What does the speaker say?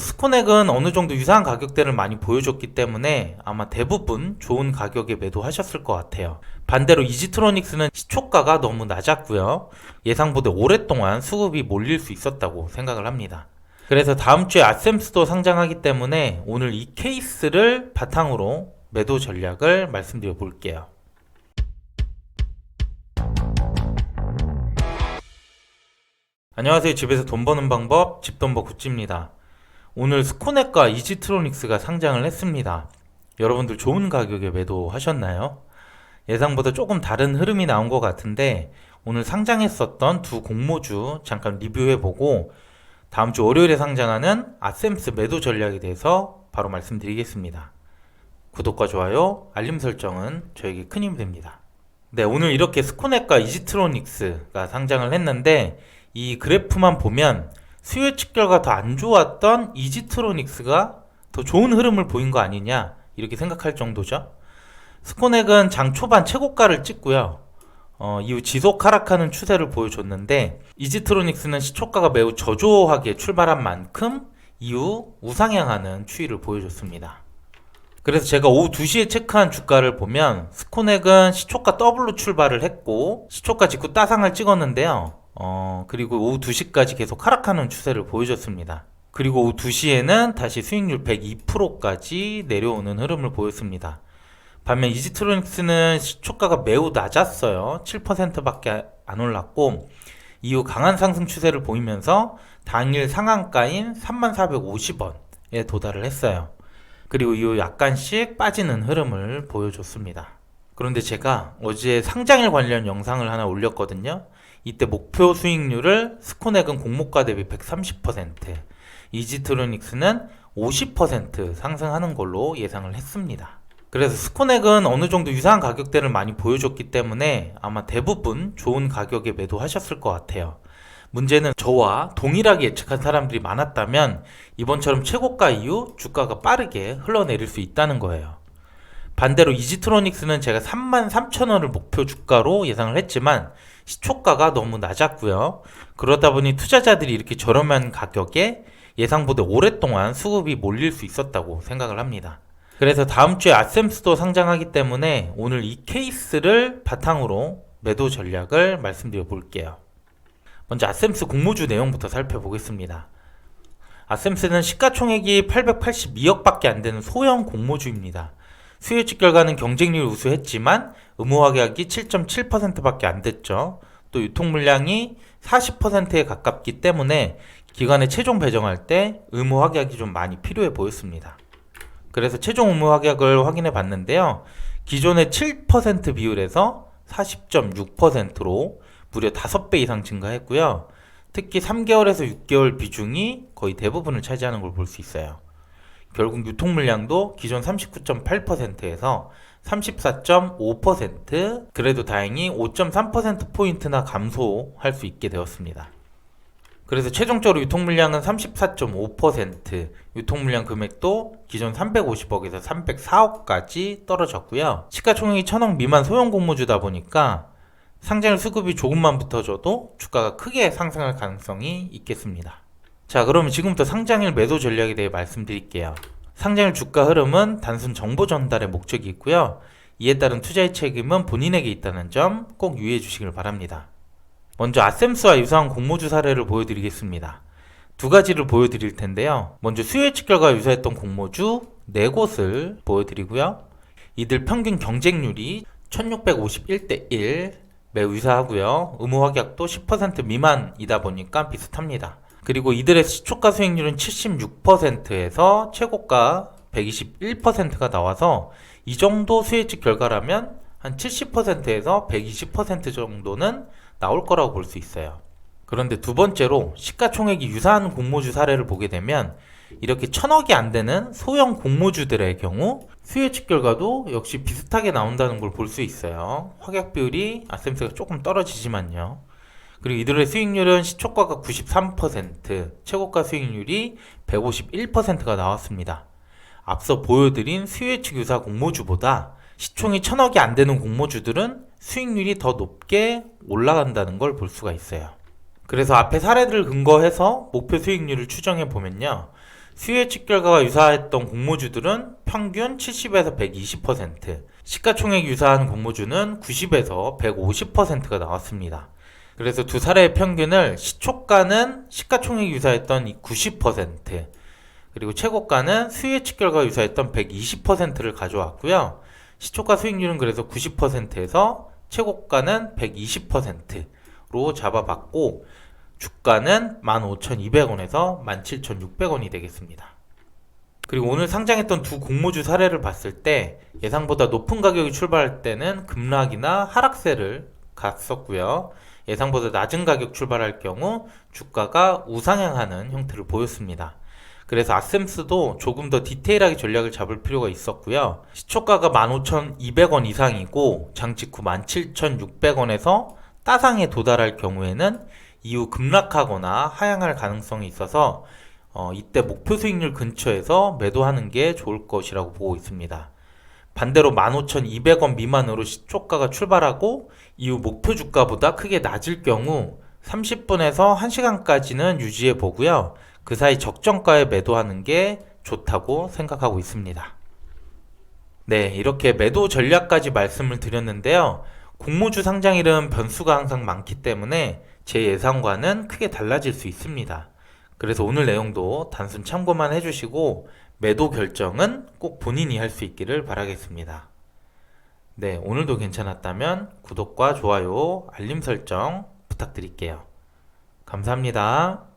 스코넥은 어느 정도 유사한 가격대를 많이 보여줬기 때문에 아마 대부분 좋은 가격에 매도하셨을 것 같아요. 반대로 이지트로닉스는 시초가가 너무 낮았고요. 예상보다 오랫동안 수급이 몰릴 수 있었다고 생각을 합니다. 그래서 다음 주에 아셈스도 상장하기 때문에 오늘 이 케이스를 바탕으로 매도 전략을 말씀드려 볼게요. 안녕하세요. 집에서 돈 버는 방법 집돈버 굿즈입니다. 오늘 스코넥과 이지트로닉스가 상장을 했습니다. 여러분들 좋은 가격에 매도하셨나요? 예상보다 조금 다른 흐름이 나온 것 같은데 오늘 상장했었던 두 공모주 잠깐 리뷰해보고 다음 주 월요일에 상장하는 아셈스 매도 전략에 대해서 바로 말씀드리겠습니다. 구독과 좋아요, 알림 설정은 저에게 큰 힘이 됩니다. 네, 오늘 이렇게 스코넥과 이지트로닉스가 상장을 했는데 이 그래프만 보면 수요 측결과 더 안 좋았던 이지트로닉스가 더 좋은 흐름을 보인 거 아니냐 이렇게 생각할 정도죠. 스코넥은 장 초반 최고가를 찍고요. 이후 지속 하락하는 추세를 보여줬는데 이지트로닉스는 시초가가 매우 저조하게 출발한 만큼 이후 우상향하는 추이를 보여줬습니다. 그래서 제가 오후 2시에 체크한 주가를 보면 스코넥은 시초가 더블로 출발을 했고 시초가 직후 따상을 찍었는데요. 그리고 오후 2시까지 계속 하락하는 추세를 보여줬습니다. 그리고 오후 2시에는 다시 수익률 102%까지 내려오는 흐름을 보였습니다. 반면 이지트로닉스는 시초가가 매우 낮았어요. 7%밖에 안 올랐고 이후 강한 상승 추세를 보이면서 당일 상한가인 3450원에 도달을 했어요. 그리고 이후 약간씩 빠지는 흐름을 보여줬습니다. 그런데 제가 어제 상장일 관련 영상을 하나 올렸거든요. 이때 목표 수익률을 스코넥은 공모가 대비 130%, 이지트로닉스는 50% 상승하는 걸로 예상을 했습니다. 그래서 스코넥은 어느 정도 유사한 가격대를 많이 보여줬기 때문에 아마 대부분 좋은 가격에 매도하셨을 것 같아요. 문제는 저와 동일하게 예측한 사람들이 많았다면 이번처럼 최고가 이후 주가가 빠르게 흘러내릴 수 있다는 거예요. 반대로 이지트로닉스는 제가 33,000원을 목표 주가로 예상을 했지만 시초가가 너무 낮았고요. 그러다 보니 투자자들이 이렇게 저렴한 가격에 예상보다 오랫동안 수급이 몰릴 수 있었다고 생각을 합니다. 그래서 다음 주에 아셈스도 상장하기 때문에 오늘 이 케이스를 바탕으로 매도 전략을 말씀드려 볼게요. 먼저 아셈스 공모주 내용부터 살펴보겠습니다. 아셈스는 시가총액이 882억밖에 안 되는 소형 공모주입니다. 수요직 결과는 경쟁률 우수했지만 의무화계약이 7.7%밖에 안 됐죠. 또 유통 물량이 40%에 가깝기 때문에 기관에 최종 배정할 때 의무화계약이 좀 많이 필요해 보였습니다. 그래서 최종 의무화계약을 확인해 봤는데요. 기존의 7% 비율에서 40.6%로 무려 5배 이상 증가했고요. 특히 3개월에서 6개월 비중이 거의 대부분을 차지하는 걸 볼 수 있어요. 결국 유통 물량도 기존 39.8%에서 34.5%, 그래도 다행히 5.3%포인트나 감소할 수 있게 되었습니다. 그래서 최종적으로 유통 물량은 34.5%, 유통 물량 금액도 기존 350억에서 304억까지 떨어졌고요. 시가총액이 1000억 미만 소형 공모주다 보니까 상장일 수급이 조금만 붙어줘도 주가가 크게 상승할 가능성이 있겠습니다. 자, 그러면 지금부터 상장일 매도 전략에 대해 말씀드릴게요. 상장일 주가 흐름은 단순 정보 전달의 목적이 있고요. 이에 따른 투자의 책임은 본인에게 있다는 점 꼭 유의해 주시길 바랍니다. 먼저 아셈스와 유사한 공모주 사례를 보여드리겠습니다. 두 가지를 보여드릴 텐데요. 먼저 수요 예측 결과 유사했던 공모주 4곳을 보여드리고요. 이들 평균 경쟁률이 1651대 1 매우 유사하고요. 의무화계약도 10% 미만이다 보니까 비슷합니다. 그리고 이들의 시초가 수익률은 76%에서 최고가 121%가 나와서 이 정도 수혜측 결과라면 한 70%에서 120% 정도는 나올 거라고 볼 수 있어요. 그런데 두 번째로 시가총액이 유사한 공모주 사례를 보게 되면 이렇게 1000억이 안 되는 소형 공모주들의 경우 수혜측 결과도 역시 비슷하게 나온다는 걸 볼 수 있어요. 확약 비율이 아셈스가 조금 떨어지지만요. 그리고 이들의 수익률은 시초가가 93%, 최고가 수익률이 151%가 나왔습니다. 앞서 보여드린 수요예측 유사 공모주보다 시총이 1000억이 안 되는 공모주들은 수익률이 더 높게 올라간다는 걸 볼 수가 있어요. 그래서 앞에 사례들을 근거해서 목표 수익률을 추정해 보면요. 수요 예측 결과가 유사했던 공모주들은 평균 70에서 120%, 시가총액 유사한 공모주는 90에서 150%가 나왔습니다. 그래서 두 사례의 평균을 시초가는 시가총액 유사했던 90%, 그리고 최고가는 수요 예측 결과가 유사했던 120%를 가져왔고요. 시초가 수익률은 그래서 90%에서 최고가는 120%로 잡아봤고, 주가는 15,200원에서 17,600원이 되겠습니다. 그리고 오늘 상장했던 두 공모주 사례를 봤을 때 예상보다 높은 가격이 출발할 때는 급락이나 하락세를 갔었고요. 예상보다 낮은 가격 출발할 경우 주가가 우상향하는 형태를 보였습니다. 그래서 아셈스도 조금 더 디테일하게 전략을 잡을 필요가 있었고요. 시초가가 15,200원 이상이고 장 직후 17,600원에서 따상에 도달할 경우에는 이후 급락하거나 하향할 가능성이 있어서 이때 목표 수익률 근처에서 매도하는 게 좋을 것이라고 보고 있습니다. 반대로 15,200원 미만으로 시초가가 출발하고 이후 목표 주가보다 크게 낮을 경우 30분에서 1시간까지는 유지해 보고요. 그 사이 적정가에 매도하는 게 좋다고 생각하고 있습니다. 네, 이렇게 매도 전략까지 말씀을 드렸는데요. 공모주 상장일은 변수가 항상 많기 때문에 제 예상과는 크게 달라질 수 있습니다. 그래서 오늘 내용도 단순 참고만 해주시고 매도 결정은 꼭 본인이 할 수 있기를 바라겠습니다. 네, 오늘도 괜찮았다면 구독과 좋아요, 알림 설정 부탁드릴게요. 감사합니다.